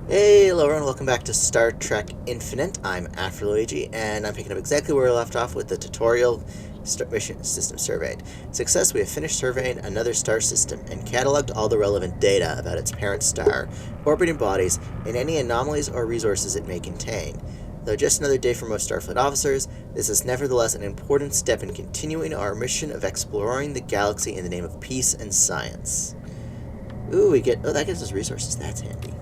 Hey, hello everyone, welcome back to Star Trek Infinite. I'm After Luigi, and I'm picking up exactly where we left off with the tutorial mission system surveyed. Success, we have finished surveying another star system and cataloged all the relevant data about its parent star, orbiting bodies, and any anomalies or resources it may contain. Though just another day for most Starfleet officers, this is nevertheless an important step in continuing our mission of exploring the galaxy in the name of peace and science. Ooh, that gives us resources, that's handy.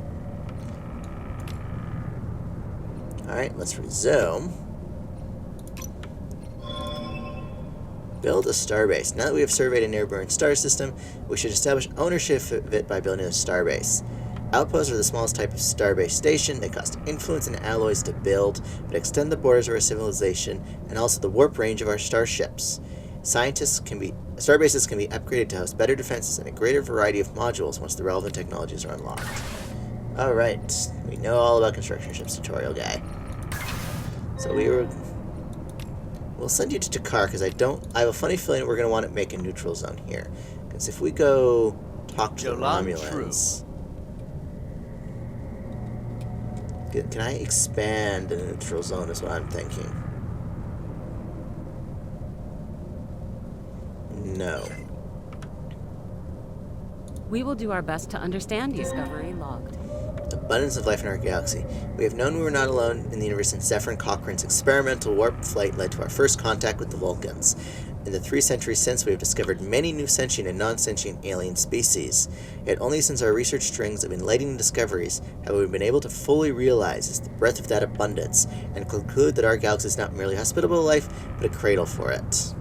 Alright, let's resume. Build a starbase. Now that we have surveyed a neighboring star system, we should establish ownership of it by building a starbase. Outposts are the smallest type of starbase station. They cost influence and alloys to build, but extend the borders of our civilization and also the warp range of our starships. Starbases can be upgraded to host better defenses and a greater variety of modules once the relevant technologies are unlocked. Alright, we know all about construction ships tutorial guy. So we'll send you to Takar because I have a funny feeling we're going to want to make a neutral zone here. Because if we go talk to the Romulans, can I expand the neutral zone is what I'm thinking. No. We will do our best to understand you. Discovery logged. Abundance of life in our galaxy. We have known we were not alone in the universe since Zephyr and Cochrane's experimental warp flight led to our first contact with the Vulcans. In the 3 centuries since, we have discovered many new sentient and non-sentient alien species. Yet only since our research strings of enlightening discoveries have we been able to fully realize the breadth of that abundance and conclude that our galaxy is not merely hospitable to life, but a cradle for it.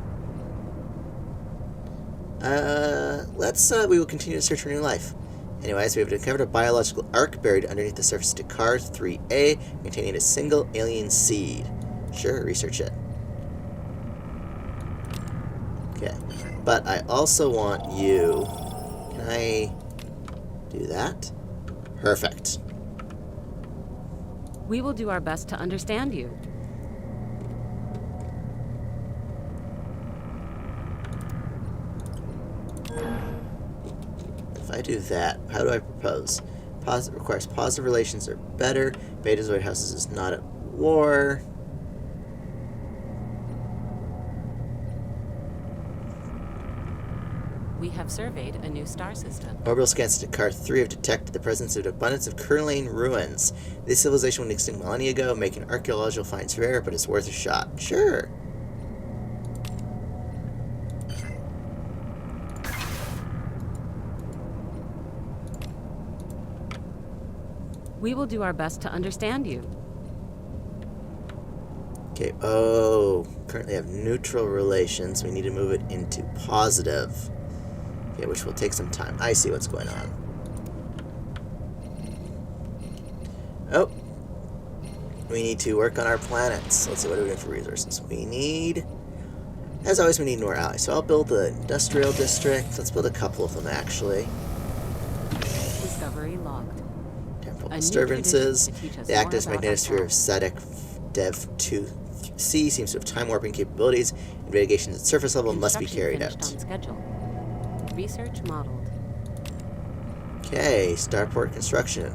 We will continue to search for new life. Anyways, we have discovered a biological ark buried underneath the surface of Takar 3A, containing a single alien seed. Sure, research it. Okay, but I also want you... Can I do that? Perfect. We will do our best to understand you. If I do that, how do I propose? Requires positive relations are better. Betazoid houses is not at war. We have surveyed a new star system. Orbital scans of Takar 3 have detected the presence of an abundance of Kurlane ruins. This civilization went extinct millennia ago, making archaeological finds rare, but it's worth a shot. Sure. We will do our best to understand you. Okay, oh, currently have neutral relations. We need to move it into positive. Okay, which will take some time. I see what's going on. Oh, we need to work on our planets. Let's see, what are we doing for resources? We need, as always, we need more allies. So I'll build the industrial district. Let's build a couple of them, actually. Discovery logged. Disturbances. The active magnetosphere of SADC Dev 2C seems to have time warping capabilities, and mitigations at surface level must be carried out. On schedule. Research modeled. Okay, starport construction.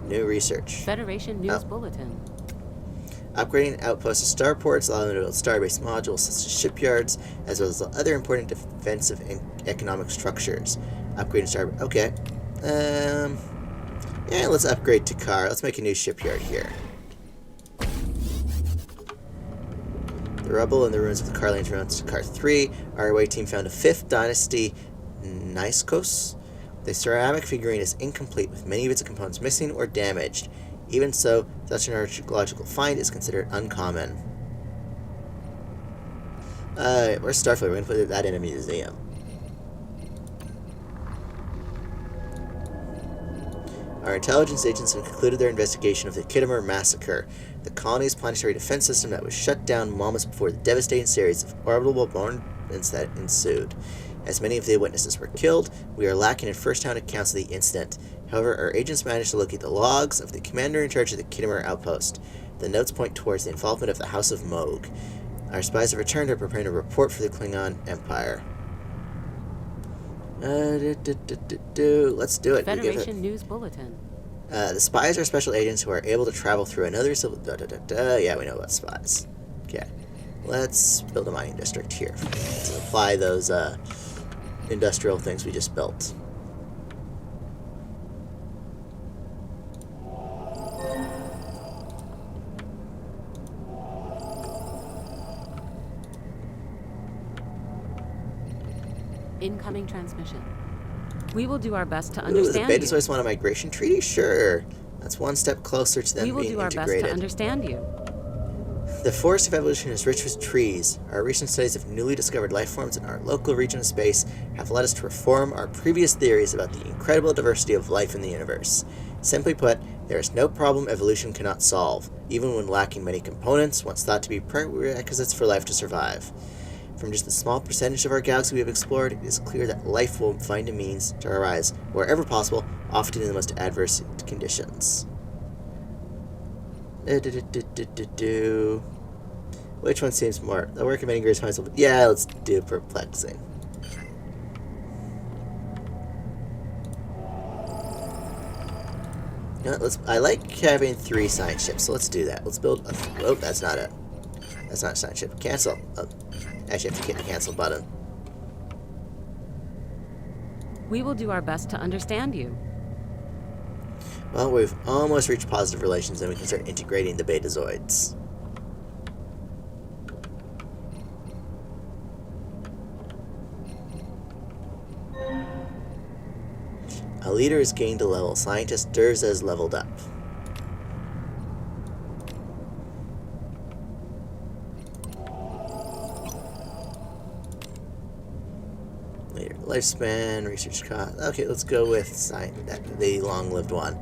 New research. Federation News Bulletin. Upgrading outposts to starports, allowing them to build starbase modules such as shipyards, as well as other important defensive and economic structures. Upgrading starport. Okay. Yeah, let's upgrade Takar. Let's make a new shipyard here. The rubble and the ruins of the Carlane's ruins Takar 3. Our away team found a 5th Dynasty Niskos. The ceramic figurine is incomplete, with many of its components missing or damaged. Even so, such an archaeological find is considered uncommon. Where's Starfleet? We're going to put that in a museum. Our intelligence agents have concluded their investigation of the Khitomer massacre, the colony's planetary defense system that was shut down moments before the devastating series of orbital bombardments that ensued. As many of the witnesses were killed, we are lacking in first-hand accounts of the incident. However, our agents managed to locate the logs of the commander in charge of the Khitomer outpost. The notes point towards the involvement of the House of Moog. Our spies have returned and are preparing a report for the Klingon Empire. Let's do it. Federation News Bulletin. The spies are special agents who are able to travel through another civil... Yeah, we know about spies. Okay. Let's build a mining district here to apply those industrial things we just built. Incoming transmission. We will do our best to Ooh, understand the Betas you. always want a migration treaty? Sure. That's one step closer to them We will being do our best integrated. to understand you. The forest of evolution is rich with trees. Our recent studies of newly discovered life forms in our local region of space have led us to reform our previous theories about the incredible diversity of life in the universe. Simply put, there is no problem evolution cannot solve, even when lacking many components once thought to be prerequisites for life to survive. From just the small percentage of our galaxy we have explored, it is clear that life will find a means to arise, wherever possible, often in the most adverse conditions. Which one seems more? The work of many great minds. Yeah, let's do perplexing. You know what, I like having 3 science ships, so let's do that. Let's build a... Oh, that's not it. That's not a science ship. Cancel. Oh, actually, I have to hit the cancel button. We will do our best to understand you. Well, we've almost reached positive relations, and we can start integrating the Betazoids. A leader has gained a level. Scientist Durza has leveled up. Later lifespan, research cost. Okay, let's go with the long-lived one.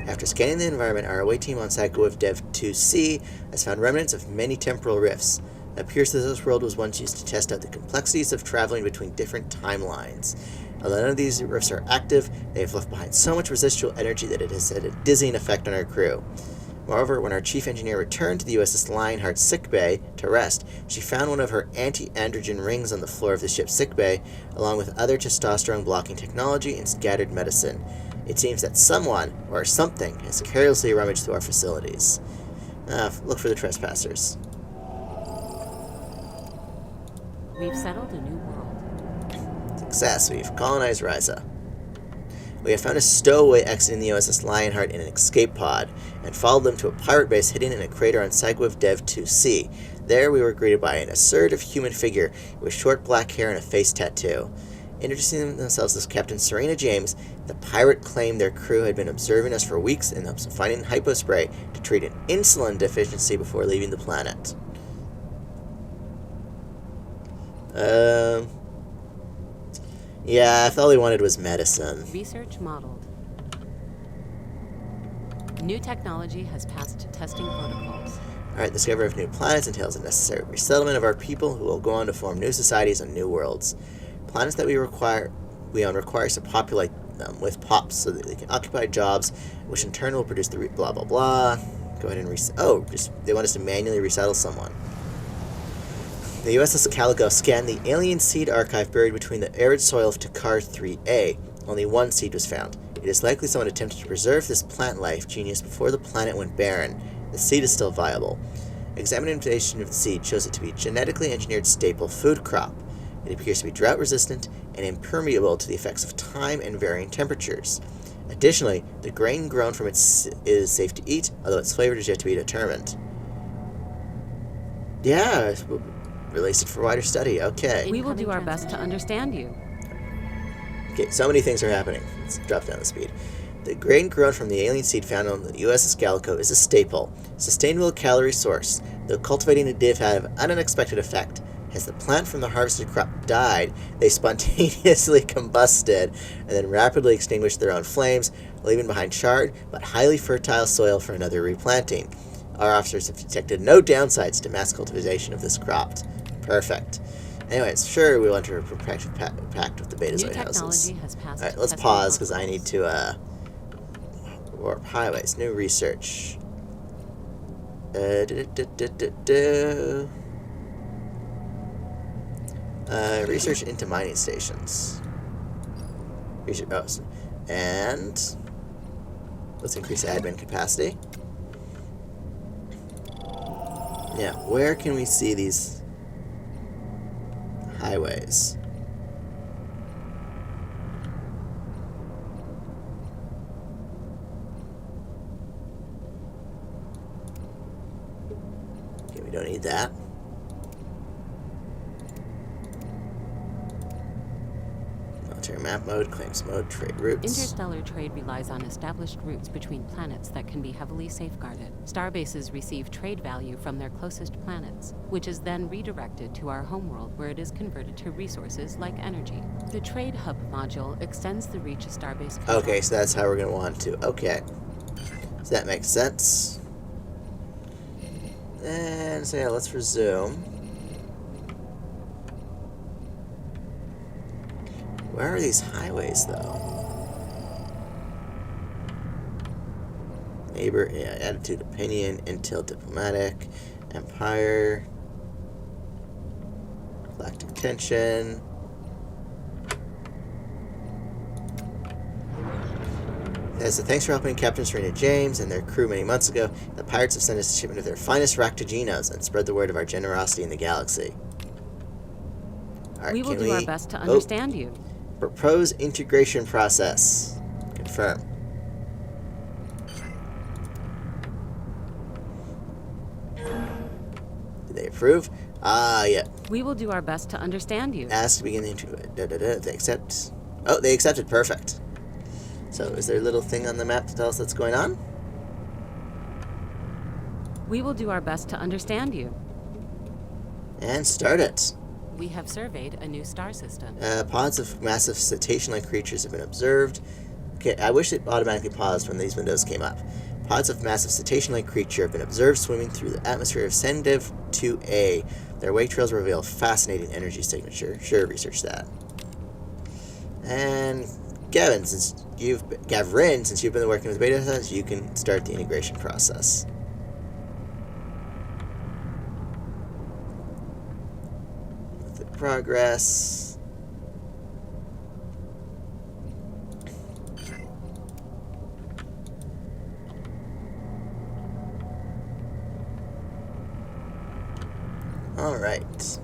After scanning the environment, our away team on Psycho Dev 2C has found remnants of many temporal rifts. It appears that this world was once used to test out the complexities of traveling between different timelines. Although none of these rifts are active, they have left behind so much residual energy that it has had a dizzying effect on our crew. Moreover, when our chief engineer returned to the USS Lionheart sickbay to rest, she found one of her anti-androgen rings on the floor of the ship's sickbay, along with other testosterone-blocking technology and scattered medicine. It seems that someone, or something, has carelessly rummaged through our facilities. Look for the trespassers. We've settled a new world. Success. We've colonized Risa. We have found a stowaway exiting the USS Lionheart in an escape pod, and followed them to a pirate base hidden in a crater on Psycho Dev 2C. There we were greeted by an assertive human figure with short black hair and a face tattoo. Introducing themselves as Captain Serena James, the pirate claimed their crew had been observing us for weeks in hopes of finding hypospray to treat an insulin deficiency before leaving the planet. Yeah, if all they wanted was medicine. Research modeled. New technology has passed testing protocols. Alright, discovery of new planets entails a necessary resettlement of our people who will go on to form new societies on new worlds. Planets that we own require us to populate them with pops so that they can occupy jobs, which in turn will produce the blah blah blah. Go ahead and they want us to manually resettle someone. The USS Calico scanned the alien seed archive buried between the arid soil of Takar 3A. Only one seed was found. It is likely someone attempted to preserve this plant life genius before the planet went barren. The seed is still viable. Examination of the seed shows it to be a genetically engineered staple food crop. It appears to be drought-resistant and impermeable to the effects of time and varying temperatures. Additionally, the grain grown from it is safe to eat, although its flavor is yet to be determined. Yeah, released it for wider study. Okay. We will do our best to understand you. Okay, so many things are happening. Let's drop down the speed. The grain grown from the alien seed found on the USS Calico is a staple, sustainable calorie source, though cultivating a div had an unexpected effect. As the plant from the harvested crop died, they spontaneously combusted and then rapidly extinguished their own flames, leaving behind charred but highly fertile soil for another replanting. Our officers have detected no downsides to mass cultivation of this crop. Perfect. Anyways, sure, we'll enter a protective pact with the Betazoid houses. Has passed. Alright, let's pause because I need to warp highways. New research. Research into mining stations. And let's increase admin capacity. Now, where can we see these highways? Okay, we don't need that. Military map mode, claims mode, trade routes. Interstellar trade relies on established routes between planets that can be heavily safeguarded. Starbases receive trade value from their closest planets, which is then redirected to our homeworld where it is converted to resources like energy. The Trade Hub module extends the reach of Starbase control. Okay, so that's how we're going to want to. Okay. So that makes sense. And so yeah, let's resume. Where are these highways, though? Neighbor, yeah, attitude, opinion, intel, diplomatic, empire, galactic tension. As a thanks for helping Captain Serena James and their crew many months ago, the pirates have sent us a shipment of their finest Raktaginos and spread the word of our generosity in the galaxy. Right, we will do our best to understand you. Propose integration process. Confirm. Did they approve? Ah, yeah. We will do our best to understand you. Ask to begin the interview. They accept. Oh, they accepted. Perfect. So, is there a little thing on the map to tell us what's going on? We will do our best to understand you. And start it. We have surveyed a new star system. Pods of massive cetacean-like creatures have been observed. Okay, I wish it automatically paused when these windows came up. Pods of massive cetacean-like creature have been observed swimming through the atmosphere of Sendiv 2A. Their wake trails reveal fascinating energy signature. Sure, research that. And Gavrin, since you've been working with beta testers, you can start the integration process. Progress. All right.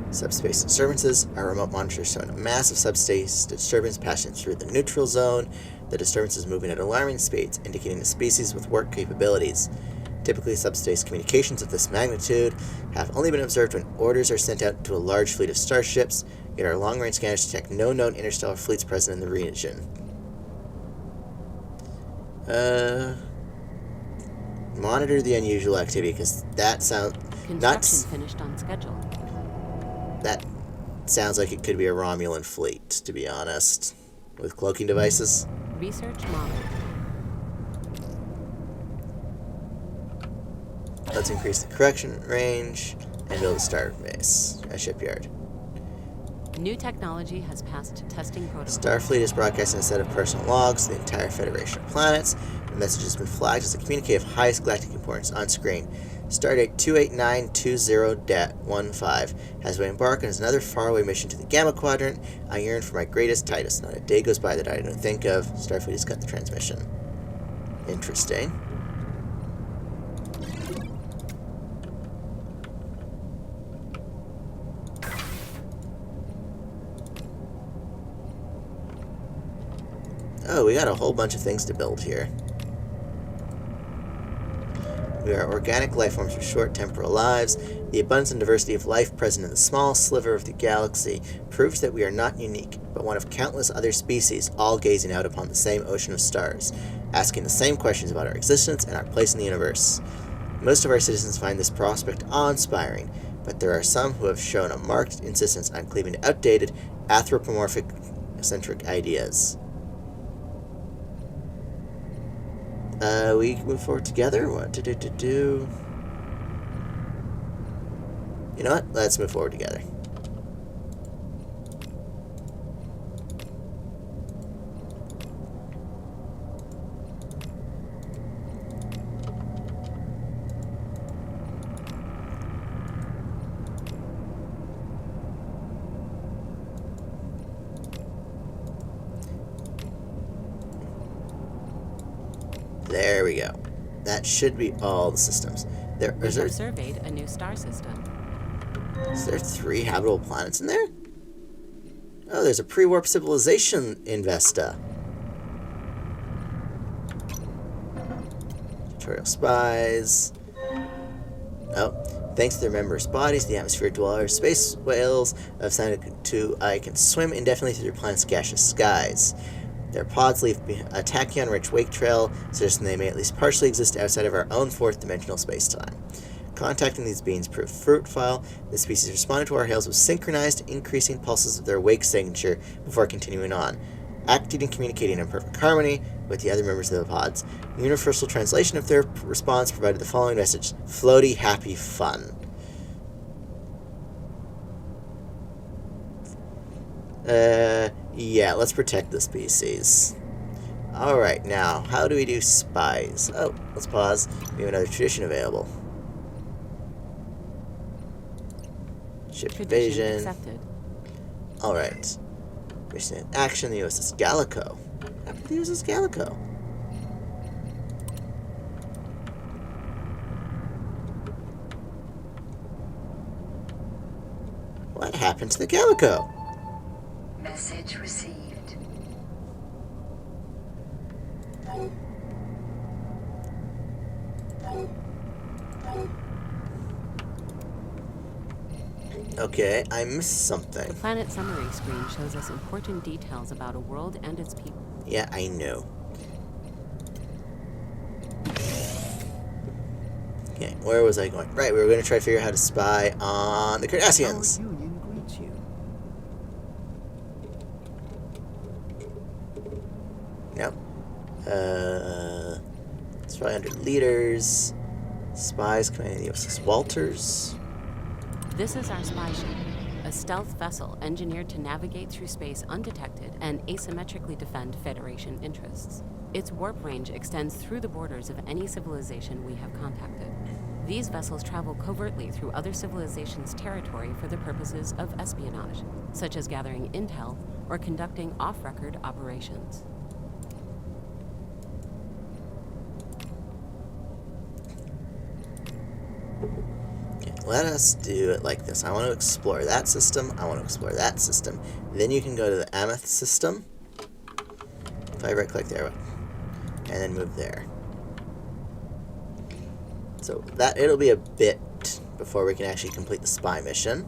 Subspace disturbances. Our remote monitors showing a massive subspace disturbance passing through the neutral zone. The disturbance is moving at alarming speeds, indicating a species with work capabilities. Typically, subspace communications of this magnitude have only been observed when orders are sent out to a large fleet of starships, yet our long-range scanners detect no known interstellar fleets present in the region. Monitor the unusual activity, because that sounds... Construction finished on schedule. That sounds like it could be a Romulan fleet, to be honest. With cloaking devices. Research model. Let's increase the correction range and build a a shipyard. New technology has passed testing protocol. Starfleet is broadcasting a set of personal logs to the entire Federation of planets. The message has been flagged as a communique of highest galactic importance on screen. Stardate 28920.15 has been embarked on another faraway mission to the Gamma Quadrant. I yearn for my greatest Titus. Not a day goes by that I don't think of. Starfleet has cut the transmission. Interesting. Oh, we got a whole bunch of things to build here. We are organic life forms with short temporal lives. The abundance and diversity of life present in the small sliver of the galaxy proves that we are not unique, but one of countless other species, all gazing out upon the same ocean of stars, asking the same questions about our existence and our place in the universe. Most of our citizens find this prospect awe-inspiring, but there are some who have shown a marked insistence on cleaving to outdated, anthropomorphic-centric ideas. We move forward together? What to do? You know what? Let's move forward together. There we go. That should be all the systems. We have surveyed a new star system. Is there 3 habitable planets in there? Oh, there's a pre-warp civilization in Vesta. Tutorial spies. Oh, thanks to their members' bodies, the atmosphere dwellers, space whales have sounded to I can swim indefinitely through their planet's gaseous skies. Their pods leave a tachyon-rich wake trail, suggesting they may at least partially exist outside of our own fourth-dimensional space-time. Contacting these beings proved fruitful. The species responded to our hails with synchronized, increasing pulses of their wake signature before continuing on, acting and communicating in perfect harmony with the other members of the pods. The universal translation of their response provided the following message: floaty, happy, fun. Yeah, let's protect the species. Alright, now, how do we do spies? Oh, let's pause. We have another tradition available. Ship invasion. Alright. Mission in action, the USS Gallico. What happened to the USS Gallico? What happened to the Gallico? Message received. Okay, I missed something. The planet summary screen shows us important details about a world and its people. Yeah, I know. Okay, where was I going? Right, we were going to try to figure out how to spy on the Cardassians. Our union greets you. No. It's probably under leaders. Spies commanding the USS Walters. This is our spy ship, a stealth vessel engineered to navigate through space undetected and asymmetrically defend Federation interests. Its warp range extends through the borders of any civilization we have contacted. These vessels travel covertly through other civilizations' territory for the purposes of espionage, such as gathering intel or conducting off-record operations. Let us do it like this. I want to explore that system. I want to explore that system. Then you can go to the Amethyst system. If I right-click there, and then move there. So that it'll be a bit before we can actually complete the spy mission.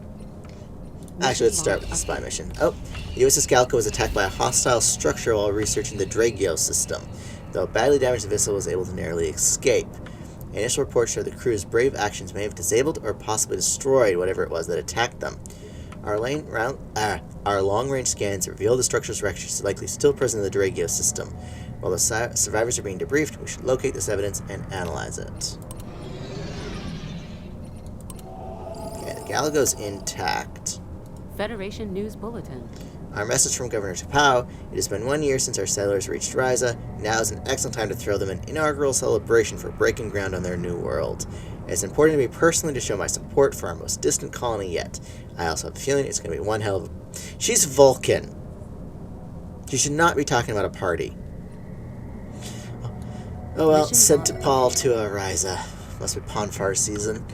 Actually, let's start with the spy mission. Oh, the USS Galco was attacked by a hostile structure while researching the Dragio system. Though badly damaged, the vessel was able to narrowly escape. Initial reports show the crew's brave actions may have disabled or possibly destroyed whatever it was that attacked them. Our long-range scans reveal the structure's wreckage is likely still present in the Dragio system. While the survivors are being debriefed, we should locate this evidence and analyze it. Okay, the Gallico's intact. Federation News Bulletin. Our message from Governor Tapau: it has been 1 year since our settlers reached Ryza. Now is an excellent time to throw them an inaugural celebration for breaking ground on their new world. It's important to me personally to show my support for our most distant colony yet. I also have a feeling it's going to be one hell of a... She's Vulcan. She should not be talking about a party. Oh well, sent Tapal to Ryza. Must be Ponfar season.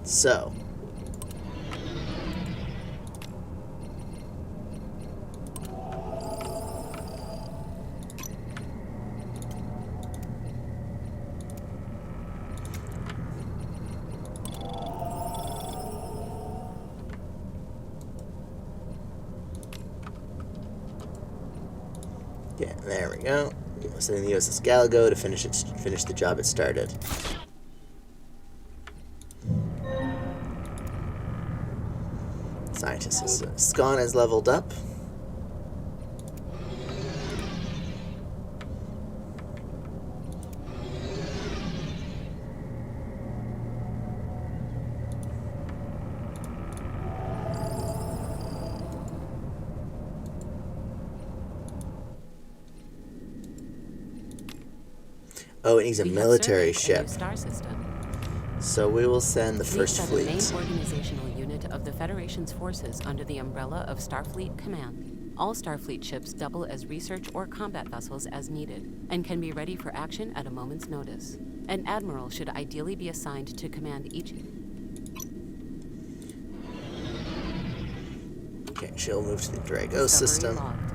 So... yeah, there we go. Sending the USS Galago to finish the job it started. Scientist Scon has leveled up. Oh, it needs a military ship. Star system. So we will send the first fleet. The main organizational unit of the Federation's forces under the umbrella of Starfleet Command. All Starfleet ships double as research or combat vessels as needed, and can be ready for action at a moment's notice. An admiral should ideally be assigned to command each. Okay, she'll move to the Drago Discovery system. logged.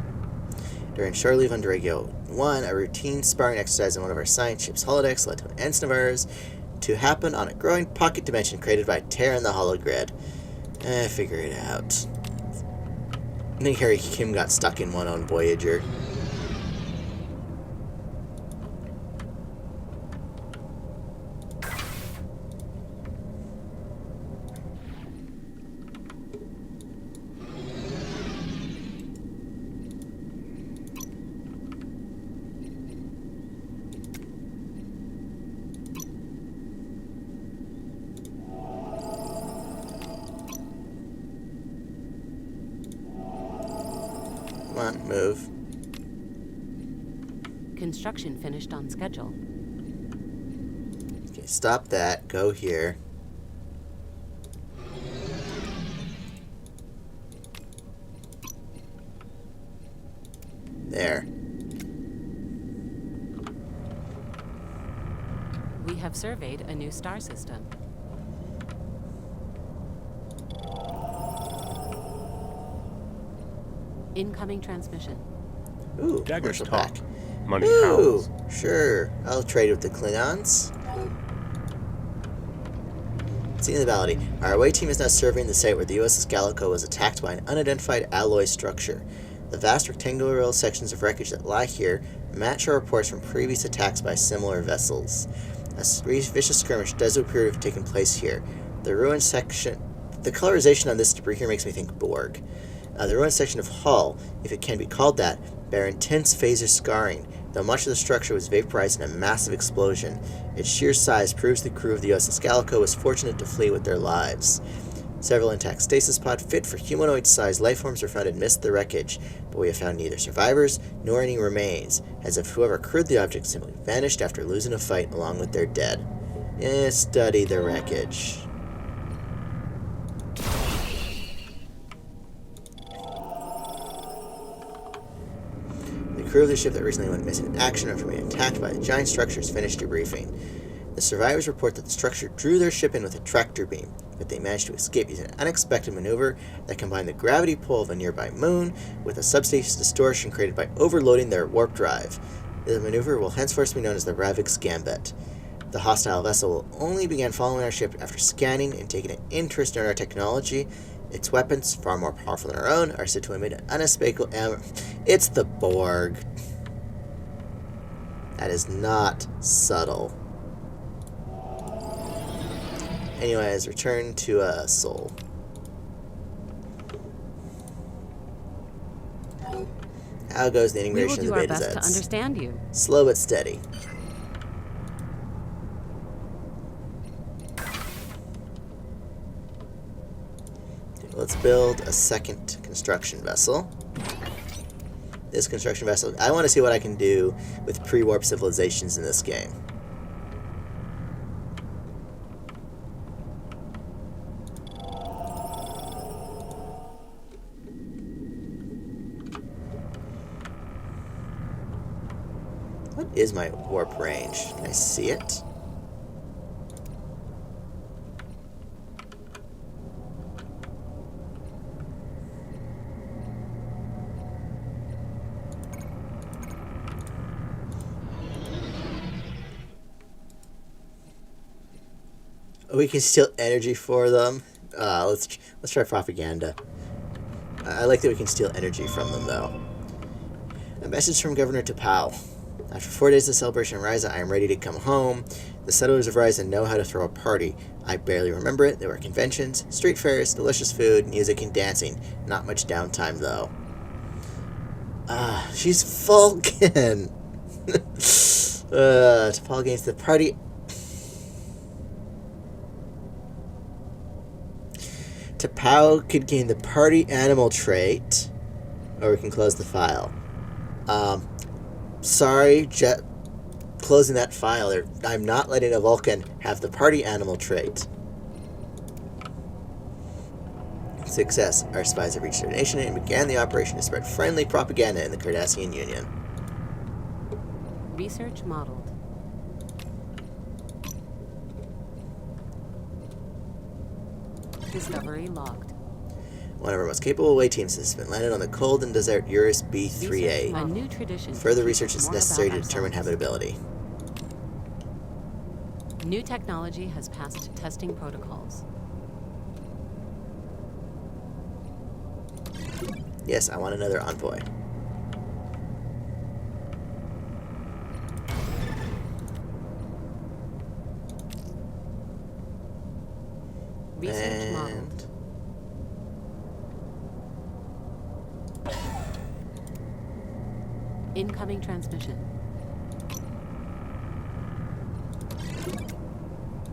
During shore leave on Drago 1, a routine sparring exercise on one of our science ship's holodecks led to an ensign of ours to happen on a growing pocket dimension created by tear in the hologrid. Figure it out. I think Harry Kim got stuck in one on Voyager. Come on, move. Construction finished on schedule. Okay, stop that. Go here. There. We have surveyed a new star system. Incoming transmission. Ooh, Dagger's commercial top. pack. Money Ooh, howls. sure. I'll trade with the Klingons. Scene of the Valley. Our away team is now surveying the site where the USS Gallico was attacked by an unidentified alloy structure. The vast rectangular sections of wreckage that lie here match our reports from previous attacks by similar vessels. A vicious skirmish does appear to have taken place here. The ruined section... The colorization on this debris here makes me think Borg. The ruined section of hull, if it can be called that, bear intense phaser scarring, though much of the structure was vaporized in a massive explosion. Its sheer size proves the crew of the USS Gallico was fortunate to flee with their lives. Several intact stasis pods fit for humanoid-sized lifeforms were found amidst the wreckage, but we have found neither survivors nor any remains, as if whoever crewed the object simply vanished after losing a fight along with their dead. Study the wreckage. The crew of the ship that recently went missing in action after being attacked by the giant structures finished debriefing. The survivors report that the structure drew their ship in with a tractor beam, but they managed to escape using an unexpected maneuver that combined the gravity pull of a nearby moon with a subspace distortion created by overloading their warp drive. The maneuver will henceforth be known as the Ravik's Gambit. The hostile vessel only began following our ship after scanning and taking an interest in our technology. Its weapons, far more powerful than our own, are said to emit an unescapable It's the Borg. That is not subtle. Anyways, return to Sol. How goes the We will integration of do the our Beta best to Zeds? understand you. Slow but steady. Okay, let's build a second construction vessel. This construction vessel, I want to see what I can do with pre-warp civilizations in this game. What is my warp range? Can I see it? We can steal energy for them. Let's try propaganda. I like that we can steal energy from them, though. A message from Governor T'Pau. After 4 days of celebration in Ryza, I am ready to come home. The settlers of Ryza know how to throw a party. I barely remember it. There were conventions, street fairs, delicious food, music, and dancing. Not much downtime, though. She's Vulcan! T'Pau gains the party... T'Pau could gain the party animal trait, or we can close the file. Sorry, closing that file. I'm not letting a Vulcan have the party animal trait. success, our spies have reached their nation and began the operation to spread friendly propaganda in the Cardassian Union. Research modeled. Discovery logged. One of our most capable away teams has been landed on the cold and desert Eurus B3A. A new tradition. Further research is More necessary to about determine ourselves. habitability. New technology has passed testing protocols. Yes, I want another envoy. Research modeled. Incoming transmission.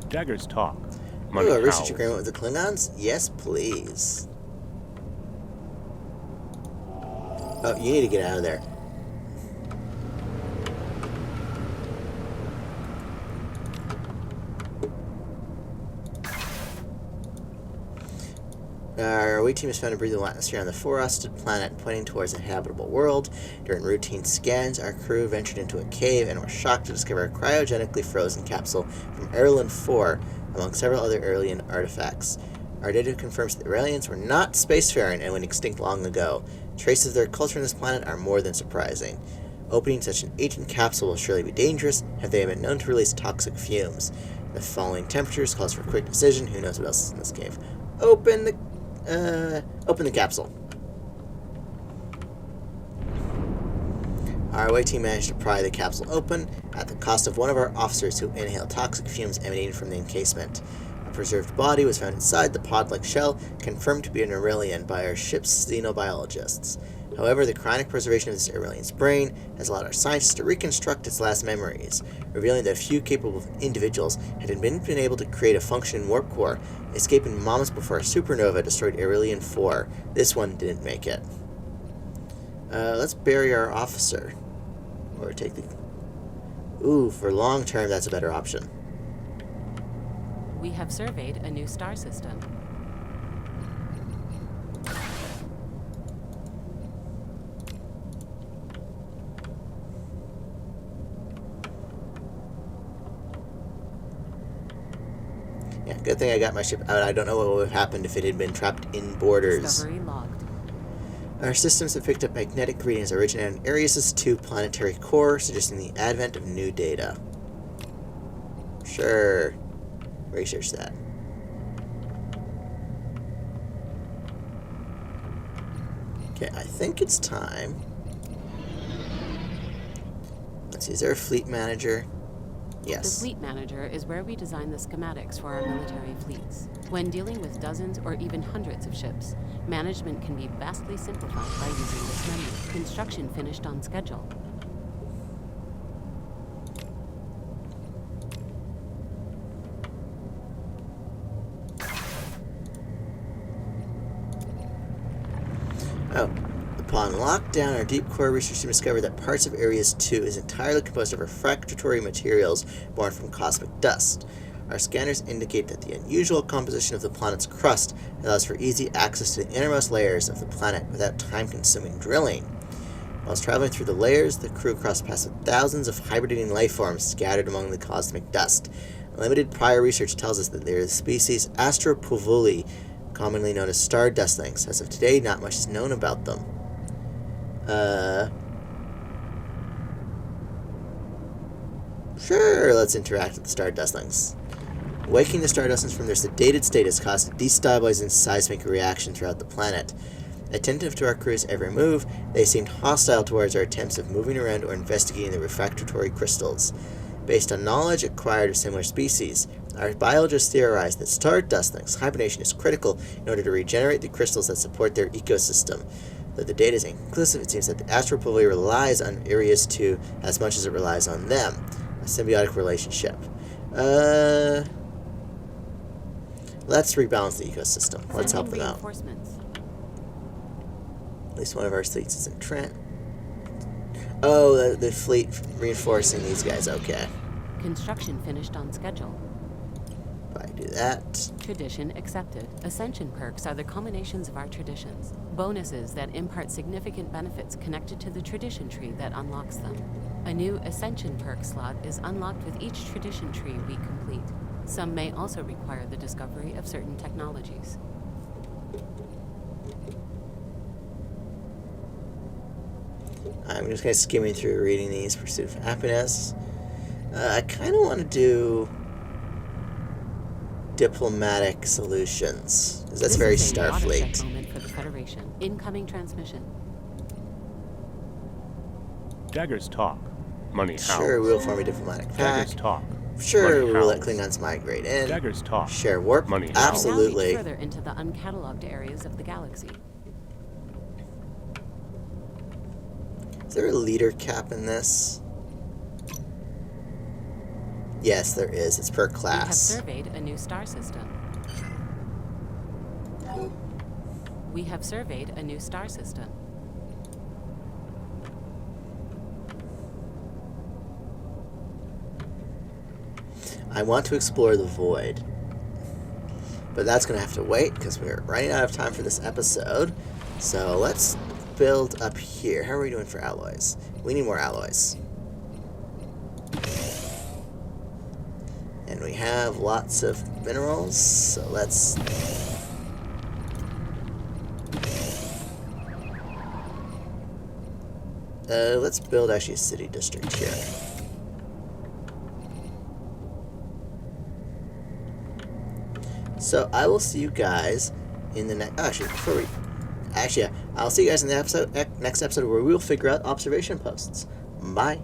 Daggers talk. Ooh, Money a research howls. agreement with the Klingons? Yes, please. Oh, you need to get out of there. Our away team has found a breathable atmosphere on the frosted planet pointing towards a habitable world. During routine scans, our crew ventured into a cave and were shocked to discover a cryogenically frozen capsule from Romulan 4, among several other alien artifacts. Our data confirms that the aliens were not spacefaring and went extinct long ago. Traces of their culture on this planet are more than surprising. Opening such an ancient capsule will surely be dangerous, have they been known to release toxic fumes. The falling temperatures calls for a quick decision. Who knows what else is in this cave? Open the capsule. Our away team managed to pry the capsule open at the cost of one of our officers who inhaled toxic fumes emanating from the encasement. A preserved body was found inside the pod-like shell, confirmed to be an Aurelian by our ship's xenobiologists. However, the chronic preservation of this Aurelian's brain has allowed our scientists to reconstruct its last memories, revealing that a few capable individuals had been able to create a functioning warp core, escaping moments before a supernova destroyed Aurelian 4. This one didn't make it. Let's bury our officer. Or take the... Ooh, for long term, that's a better option. We have surveyed a new star system. Yeah, good thing I got my ship out. I don't know what would have happened if it had been trapped in borders. Discovery logged. Our systems have picked up magnetic readings originating in E02 planetary core, suggesting the advent of new data. Sure. Research that. Okay, I think it's time. Let's see, is there a fleet manager? The Yes. fleet manager is where we design the schematics for our military fleets. When dealing with dozens or even hundreds of ships, management can be vastly simplified by using this menu. Construction finished on schedule. Oh. Upon lockdown, our deep core research team discovered that parts of E02 is entirely composed of refractory materials born from cosmic dust. Our scanners indicate that the unusual composition of the planet's crust allows for easy access to the innermost layers of the planet without time-consuming drilling. Whilst traveling through the layers, the crew crossed paths with thousands of hibernating life forms scattered among the cosmic dust. Limited prior research tells us that they are the species Astropuvuli, commonly known as star dustlings. As of today, not much is known about them. Sure, let's interact with the star dustlings. Waking the star dustlings from their sedated state has caused a destabilizing seismic reaction throughout the planet. Attentive to our crew's every move, they seemed hostile towards our attempts of moving around or investigating the refractory crystals. Based on knowledge acquired of similar species, our biologists theorized that star dustlings' hibernation is critical in order to regenerate the crystals that support their ecosystem. Though the data is inconclusive, it seems that the Astropuvuli relies on E02 as much as it relies on them. A symbiotic relationship. Let's rebalance the ecosystem. Let's help them out. Reinforcements. At least one of our fleets is in Trent. Oh, the fleet reinforcing these guys. Okay. Construction finished on schedule. By Do that. Tradition accepted. Ascension perks are the culminations of our traditions. Bonuses that impart significant benefits connected to the tradition tree that unlocks them. A new Ascension perk slot is unlocked with each tradition tree we complete. Some may also require the discovery of certain technologies. I'm just kind of skimming through reading these. Pursuit of Happiness. I kind of want to do diplomatic solutions, because that's very This is a watershed Starfleet. moment for the Federation. Incoming transmission. Daggers talk. Money howls. Sure, we'll form a diplomatic pact. Daggers talk. Sure, Money we'll let howls. Klingons migrate in. Daggers talk. Share warp. Money howls. Absolutely. Now reach further into the uncatalogued areas of the galaxy. Is there a leader cap in this? Yes, there is. It's per We have class. surveyed a new star system. We have surveyed a new star system. I want to explore the void. But that's going to have to wait because we're running out of time for this episode. So let's build up here. How are we doing for alloys? We need more alloys. And we have lots of minerals, so let's... let's build actually a city district here. So I will see you guys in the next... I'll see you guys in the next episode where we will figure out observation posts. Bye.